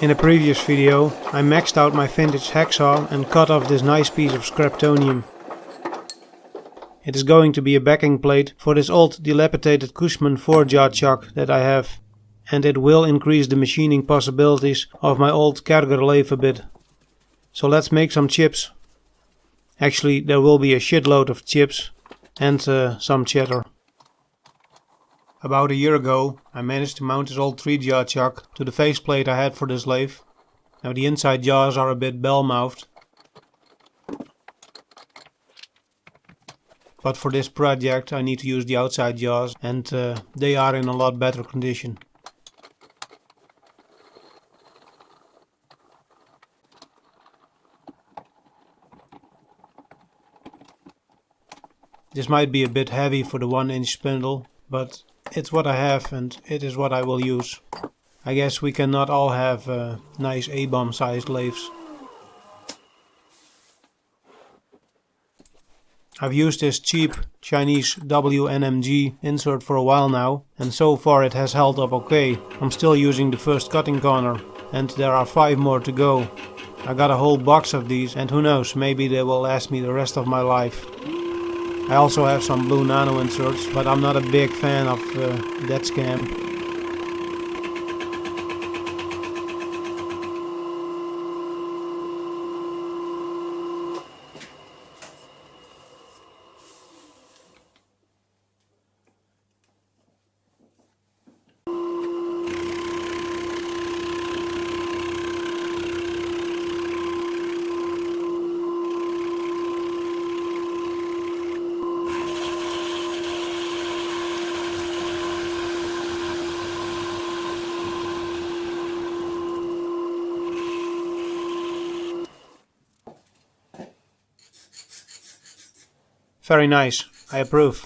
In a previous video I maxed out my vintage hacksaw and cut off this nice piece of scraptonium. It is going to be a backing plate for this old dilapidated Cushman 4-jaw chuck that I have, and it will increase the machining possibilities of my old Kerger lathe a bit. So let's make some chips. Actually, there will be a shitload of chips and some cheddar. About a year ago I managed to mount this old 3-jaw chuck to the faceplate I had for this lathe. Now the inside jaws are a bit bell-mouthed, but for this project I need to use the outside jaws, and they are in a lot better condition. This might be a bit heavy for the 1-inch spindle, but it's what I have and it is what I will use. I guess we cannot all have nice A-bomb sized lathes. I've used this cheap Chinese WNMG insert for a while now, and so far it has held up okay. I'm still using the first cutting corner, and there are 5 more to go. I got a whole box of these, and who knows, maybe they will last me the rest of my life. I also have some blue nano inserts, but I'm not a big fan of that scam. Very nice, I approve.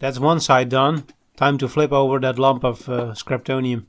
That's one side done. Time to flip over that lump of scraptonium.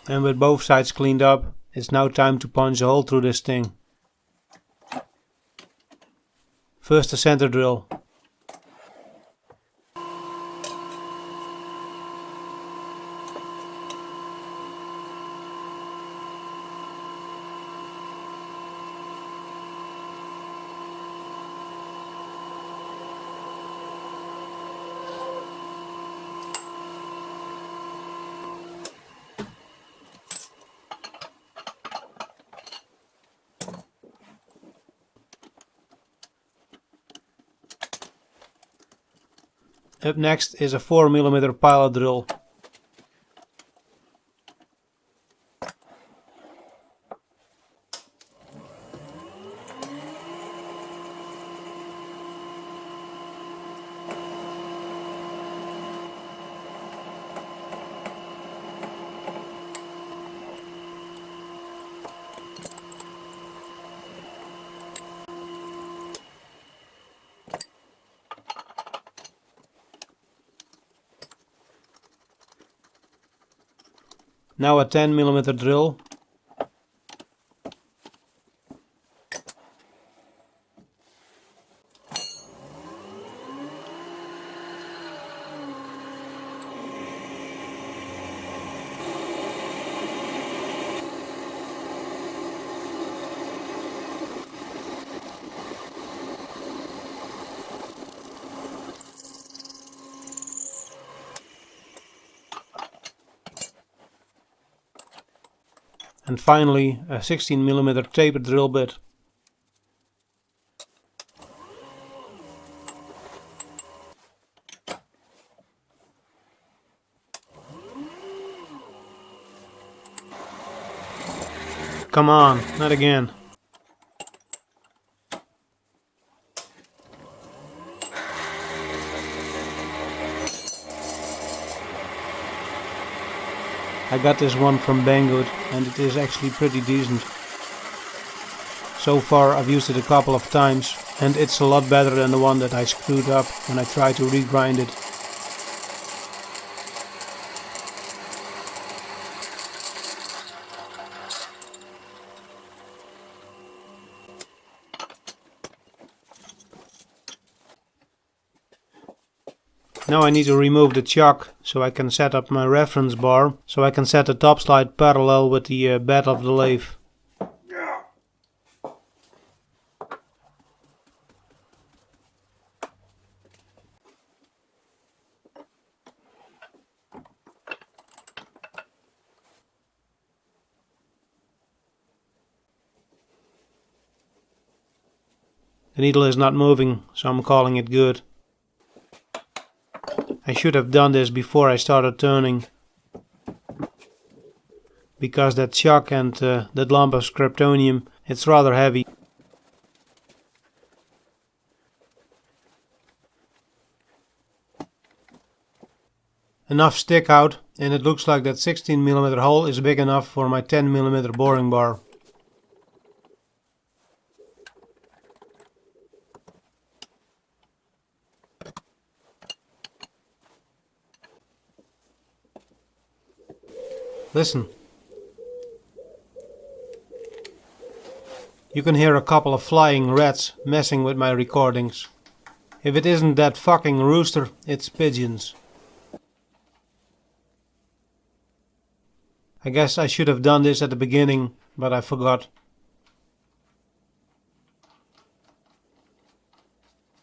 And with both sides cleaned up, it's now time to punch a hole through this thing. First a center drill. Up next is a 4mm pilot drill. Now a 10mm drill. And finally a 16mm taper drill bit. Come on, not again. I got this one from Banggood and it is actually pretty decent. So far I've used it a couple of times and it's a lot better than the one that I screwed up when I tried to regrind it. Now I need to remove the chuck so I can set up my reference bar, so I can set the top slide parallel with the bed of the lathe. The needle is not moving, so I'm calling it good. I should have done this before I started turning, because that chuck and that lump of scriptonium, it's rather heavy. Enough stick out, and it looks like that 16mm hole is big enough for my 10mm boring bar. Listen. You can hear a couple of flying rats messing with my recordings. If it isn't that fucking rooster, it's pigeons. I guess I should have done this at the beginning, but I forgot.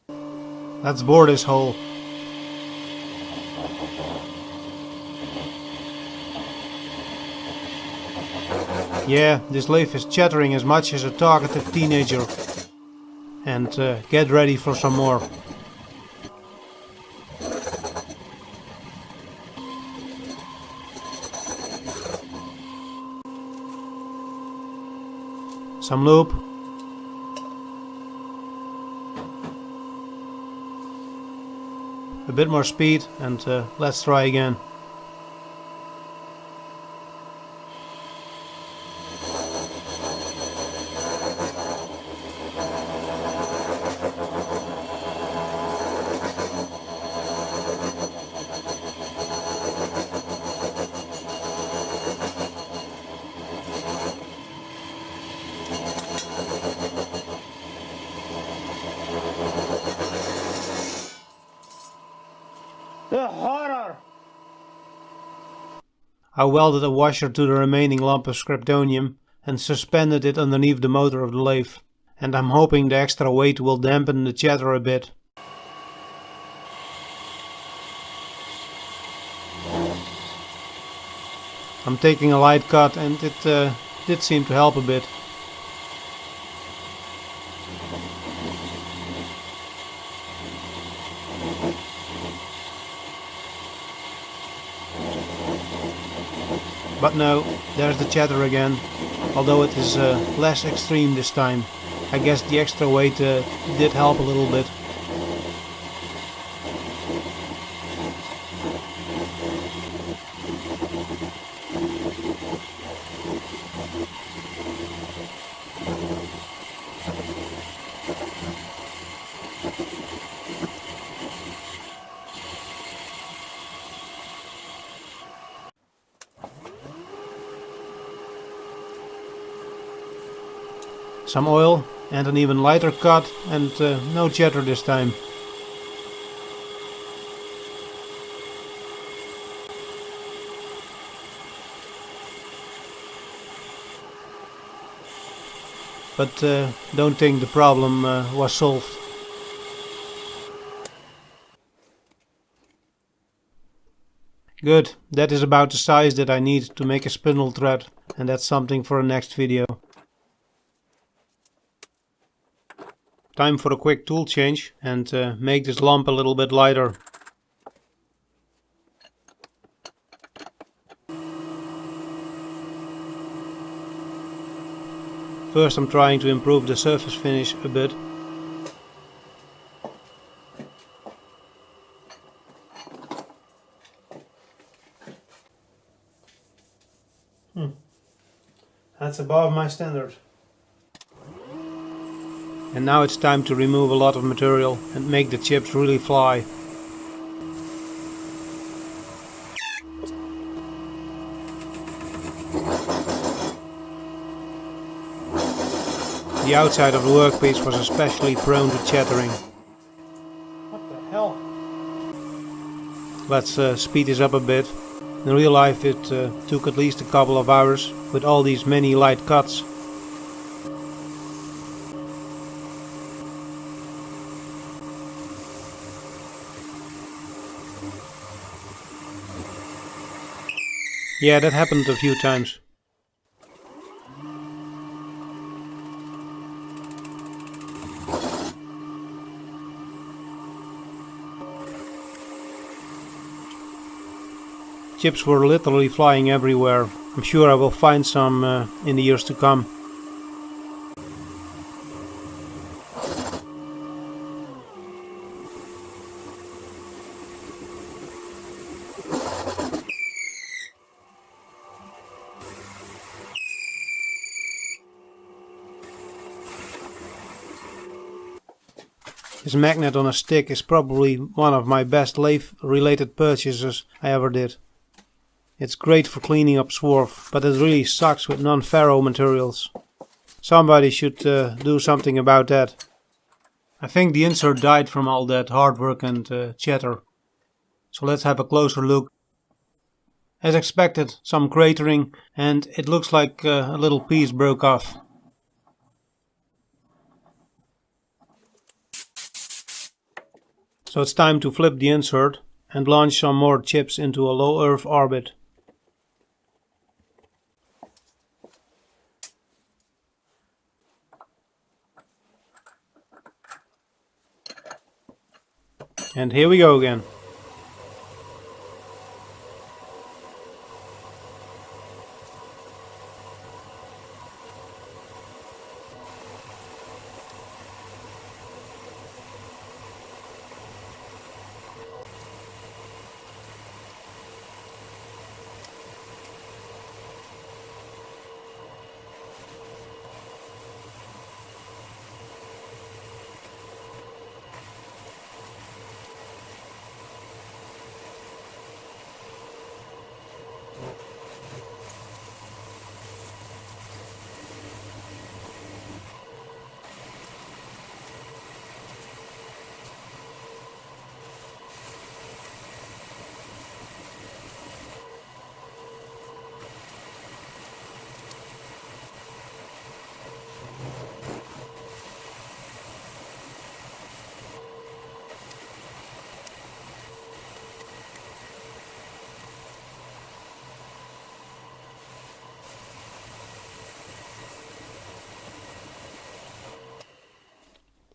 Let's bore this hole. Yeah, this lathe is chattering as much as a talkative teenager. And get ready for some more. Some loop. A bit more speed and let's try again. The horror! I welded a washer to the remaining lump of scriptonium and suspended it underneath the motor of the lathe, and I'm hoping the extra weight will dampen the chatter a bit. I'm taking a light cut and it did seem to help a bit. But no, there's the chatter again, although it is less extreme this time. I guess the extra weight did help a little bit. Some oil and an even lighter cut and no chatter this time. But don't think the problem was solved. Good, that is about the size that I need to make a spindle thread, and that's something for a next video. Time for a quick tool change and make this lump a little bit lighter. First I'm trying to improve the surface finish a bit. That's above my standard. And now it's time to remove a lot of material and make the chips really fly. The outside of the workpiece was especially prone to chattering. What the hell? Let's speed this up a bit. In real life it took at least a couple of hours with all these many light cuts. Yeah, that happened a few times. Chips were literally flying everywhere. I'm sure I will find some in the years to come. This magnet on a stick is probably one of my best lathe related purchases I ever did. It's great for cleaning up swarf, but it really sucks with non-ferro materials. Somebody should do something about that. I think the insert died from all that hard work and chatter. So let's have a closer look. As expected, some cratering, and it looks like a little piece broke off. So it's time to flip the insert and launch some more chips into a low Earth orbit. And here we go again.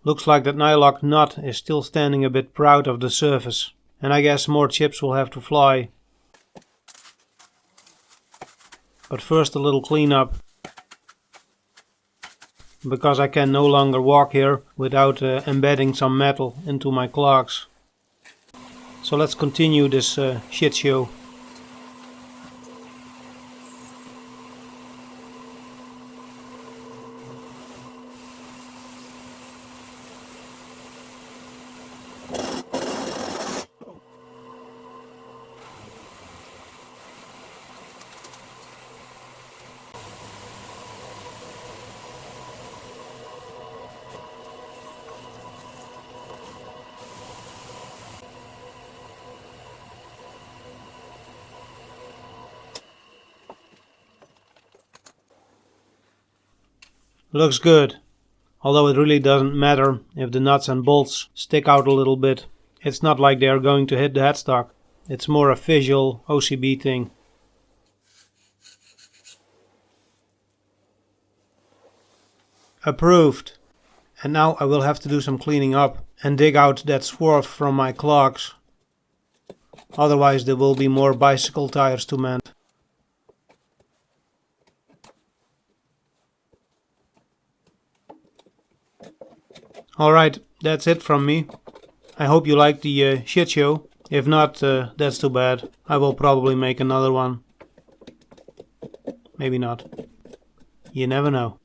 Looks like that nylock nut is still standing a bit proud of the surface, and I guess more chips will have to fly. But first a little cleanup, because I can no longer walk here without embedding some metal into my clogs. So let's continue this shit show. Looks good, although it really doesn't matter if the nuts and bolts stick out a little bit. It's not like they are going to hit the headstock. It's more a visual OCB thing. Approved. And now I will have to do some cleaning up and dig out that swarf from my clogs. Otherwise there will be more bicycle tires to mend. Alright, that's it from me. I hope you liked the shit show. If not, that's too bad. I will probably make another one. Maybe not. You never know.